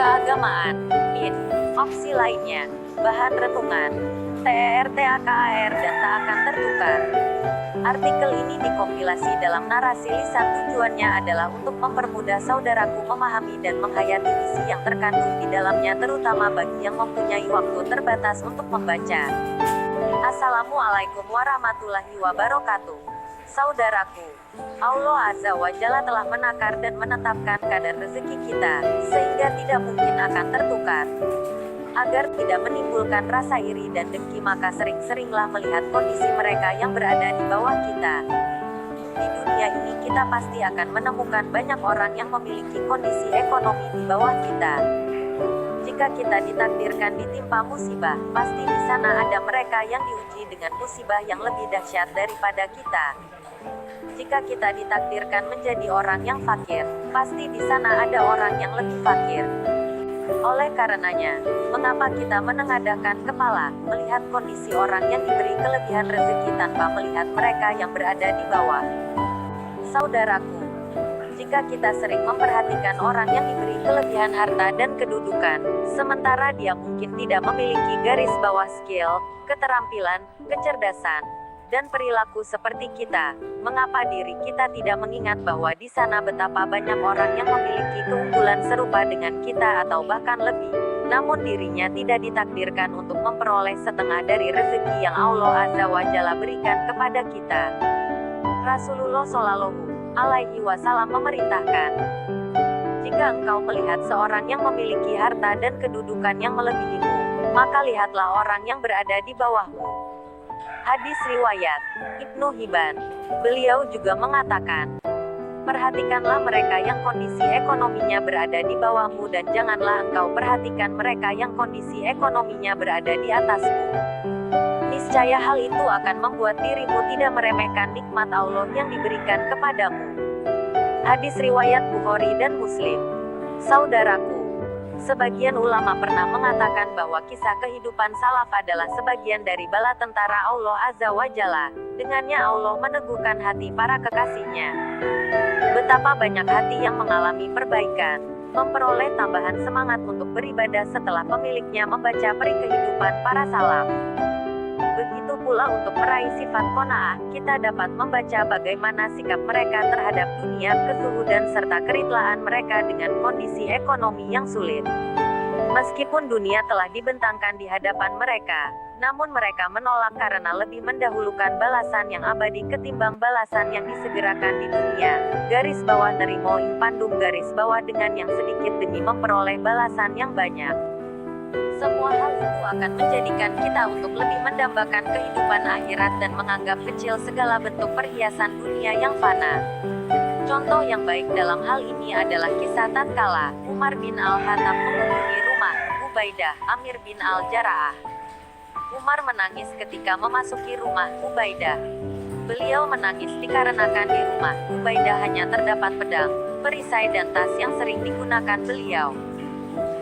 keagamaan, opsi lainnya, bahan renungan, TER, TAKAR, dan tak akan tertukar. Artikel ini dikompilasi dalam narasi lisan. Tujuannya adalah untuk mempermudah saudaraku memahami dan menghayati isi yang terkandung di dalamnya, terutama bagi yang mempunyai waktu terbatas untuk membaca. Assalamualaikum warahmatullahi wabarakatuh. Saudaraku, Allah Azza wa Jalla telah menakar dan menetapkan kadar rezeki kita, sehingga tidak mungkin akan tertukar. Agar tidak menimbulkan rasa iri dan dengki, maka sering-seringlah melihat kondisi mereka yang berada di bawah kita. Di dunia ini kita pasti akan menemukan banyak orang yang memiliki kondisi ekonomi di bawah kita. Jika kita ditakdirkan ditimpa musibah, pasti di sana ada mereka yang diuji dengan musibah yang lebih dahsyat daripada kita. Jika kita ditakdirkan menjadi orang yang fakir, pasti di sana ada orang yang lebih fakir. Oleh karenanya, mengapa kita menengadahkan kepala, melihat kondisi orang yang diberi kelebihan rezeki tanpa melihat mereka yang berada di bawah? Saudaraku, jika kita sering memperhatikan orang yang diberi kelebihan harta dan kedudukan, sementara dia mungkin tidak memiliki garis bawah skill, keterampilan, kecerdasan, dan perilaku seperti kita, mengapa diri kita tidak mengingat bahwa di sana betapa banyak orang yang memiliki keunggulan serupa dengan kita atau bahkan lebih, namun dirinya tidak ditakdirkan untuk memperoleh setengah dari rezeki yang Allah Azza wa Jalla berikan kepada kita. Rasulullah Shallallahu Alaihi Wasallam memerintahkan, jika engkau melihat seorang yang memiliki harta dan kedudukan yang melebihimu, maka lihatlah orang yang berada di bawahmu. Hadis riwayat Ibnu Hibban. Beliau juga mengatakan, perhatikanlah mereka yang kondisi ekonominya berada di bawahmu dan janganlah engkau perhatikan mereka yang kondisi ekonominya berada di atasmu. Niscaya hal itu akan membuat dirimu tidak meremehkan nikmat Allah yang diberikan kepadamu. Hadis riwayat Bukhari dan Muslim. Saudaraku, sebagian ulama pernah mengatakan bahwa kisah kehidupan salaf adalah sebagian dari bala tentara Allah Azza wa Jalla. Dengannya Allah meneguhkan hati para kekasihnya. Betapa banyak hati yang mengalami perbaikan, memperoleh tambahan semangat untuk beribadah setelah pemiliknya membaca peri kehidupan para salaf. Begitu pula untuk meraih sifat qanaah, kita dapat membaca bagaimana sikap mereka terhadap dunia, kezuhudan serta keritlaan mereka dengan kondisi ekonomi yang sulit. Meskipun dunia telah dibentangkan di hadapan mereka, namun mereka menolak karena lebih mendahulukan balasan yang abadi ketimbang balasan yang disegerakan di dunia. Garis bawah nerimo ing pandum garis bawah dengan yang sedikit demi memperoleh balasan yang banyak. Semua hal itu akan menjadikan kita untuk lebih mendambakan kehidupan akhirat dan menganggap kecil segala bentuk perhiasan dunia yang fana. Contoh yang baik dalam hal ini adalah kisah tatkala Umar bin Al-Khattab mengunjungi rumah Ubaidah Amir bin Al-Jarrah. Umar menangis ketika memasuki rumah Ubaidah. Beliau menangis dikarenakan di rumah Ubaidah hanya terdapat pedang, perisai dan tas yang sering digunakan beliau.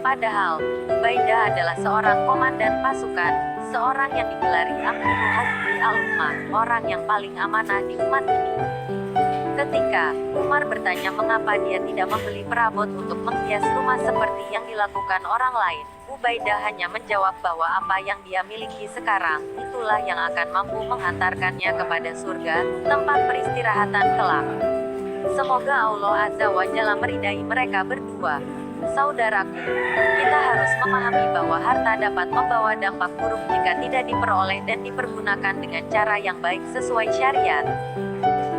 Padahal, Ubaidah adalah seorang komandan pasukan, seorang yang digelari Aminu Hazmi al-Ummah, orang yang paling amanah di umat ini. Ketika Umar bertanya mengapa dia tidak membeli perabot untuk menghias rumah seperti yang dilakukan orang lain, Ubaidah hanya menjawab bahwa apa yang dia miliki sekarang, itulah yang akan mampu menghantarkannya kepada surga, tempat peristirahatan kelak. Semoga Allah Azza wa Jalla meridai mereka berdua. Saudaraku, kita harus memahami bahwa harta dapat membawa dampak buruk jika tidak diperoleh dan dipergunakan dengan cara yang baik sesuai syariat.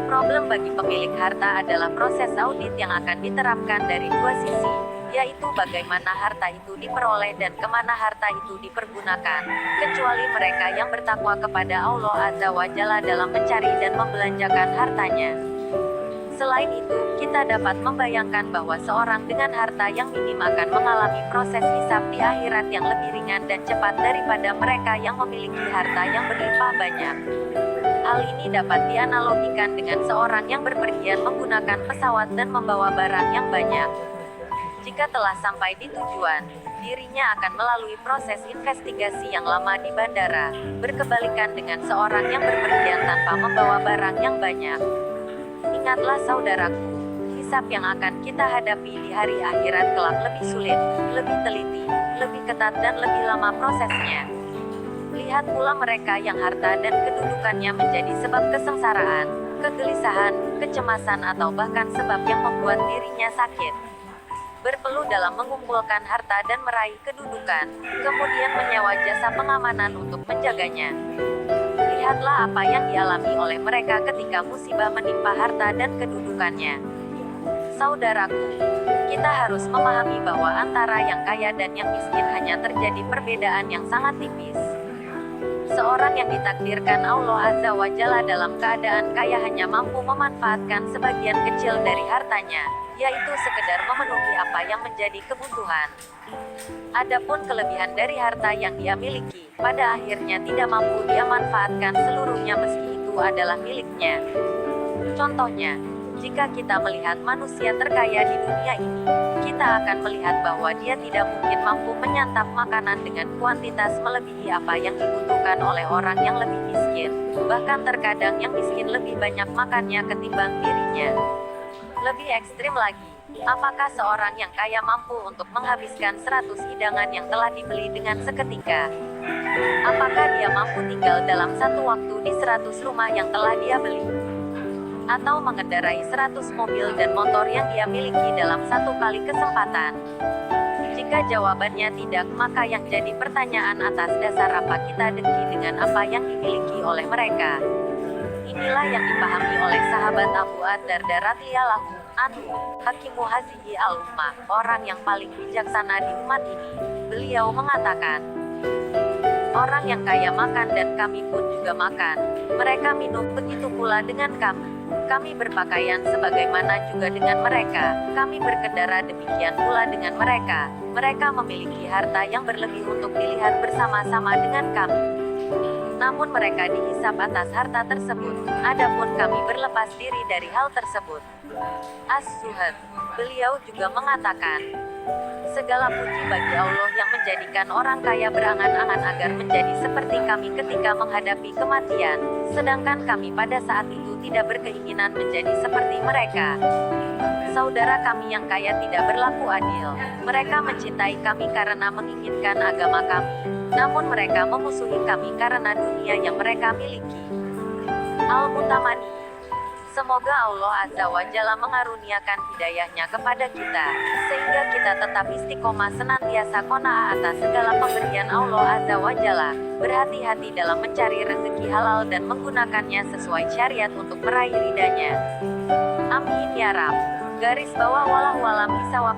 Problem bagi pemilik harta adalah proses audit yang akan diterapkan dari dua sisi, yaitu bagaimana harta itu diperoleh dan kemana harta itu dipergunakan, kecuali mereka yang bertakwa kepada Allah Azza wa Jalla dalam mencari dan membelanjakan hartanya. Selain itu, kita dapat membayangkan bahwa seorang dengan harta yang minim akan mengalami proses hisab di akhirat yang lebih ringan dan cepat daripada mereka yang memiliki harta yang berlimpah banyak. Hal ini dapat dianalogikan dengan seorang yang berpergian menggunakan pesawat dan membawa barang yang banyak. Jika telah sampai di tujuan, dirinya akan melalui proses investigasi yang lama di bandara, berkebalikan dengan seorang yang berpergian tanpa membawa barang yang banyak. Ingatlah saudaraku, hisab yang akan kita hadapi di hari akhirat kelak lebih sulit, lebih teliti, lebih ketat dan lebih lama prosesnya. Lihat pula mereka yang harta dan kedudukannya menjadi sebab kesengsaraan, kegelisahan, kecemasan atau bahkan sebab yang membuat dirinya sakit. Berpeluh dalam mengumpulkan harta dan meraih kedudukan, kemudian menyewa jasa pengamanan untuk menjaganya. Lihatlah apa yang dialami oleh mereka ketika musibah menimpa harta dan kedudukannya. Saudaraku, kita harus memahami bahwa antara yang kaya dan yang miskin hanya terjadi perbedaan yang sangat tipis. Seorang yang ditakdirkan Allah Azza wa Jalla dalam keadaan kaya hanya mampu memanfaatkan sebagian kecil dari hartanya, yaitu sekedar memenuhi apa yang menjadi kebutuhan. Adapun kelebihan dari harta yang dia miliki, pada akhirnya tidak mampu dia manfaatkan seluruhnya meski itu adalah miliknya. Contohnya, jika kita melihat manusia terkaya di dunia ini, kita akan melihat bahwa dia tidak mungkin mampu menyantap makanan dengan kuantitas melebihi apa yang dibutuhkan oleh orang yang lebih miskin. Bahkan terkadang yang miskin lebih banyak makannya ketimbang dirinya. Lebih ekstrim lagi, apakah seorang yang kaya mampu untuk menghabiskan 100 hidangan yang telah dibeli dengan seketika? Apakah dia mampu tinggal dalam satu waktu di 100 rumah yang telah dia beli? Atau mengendarai 100 mobil dan motor yang dia miliki dalam satu kali kesempatan? Jika jawabannya tidak, maka yang jadi pertanyaan atas dasar apa kita dengki dengan apa yang dimiliki oleh mereka? Inilah yang dipahami oleh sahabat Abu ad-Darda radhiyallahu anhu, Hakimu Hazihi al-Ummah, orang yang paling bijaksana di umat ini. Beliau mengatakan, orang yang kaya makan dan kami pun juga makan. Mereka minum, begitu pula dengan kami. Kami berpakaian sebagaimana juga dengan mereka. Kami berkendara demikian pula dengan mereka. Mereka memiliki harta yang berlebih untuk dilihat bersama-sama dengan kami. Namun mereka dihisab atas harta tersebut. Adapun kami berlepas diri dari hal tersebut. As-Zuhad. Beliau juga mengatakan, segala puji bagi Allah yang menjadikan orang kaya berangan-angan agar menjadi seperti kami ketika menghadapi kematian, sedangkan kami pada saat itu tidak berkeinginan menjadi seperti mereka. Saudara kami yang kaya tidak berlaku adil. Mereka mencintai kami karena menginginkan agama kami, namun mereka memusuhi kami karena dunia yang mereka miliki. Al-Mutamani. Semoga Allah Azza wa Jalla mengaruniakan hidayahnya kepada kita, sehingga kita tetap istiqomah senantiasa qanaah atas segala pemberian Allah Azza wa Jalla, berhati-hati dalam mencari rezeki halal dan menggunakannya sesuai syariat untuk meraih ridhanya. Amin ya Rabb. Garis bawah wallahu a'lam bishawab.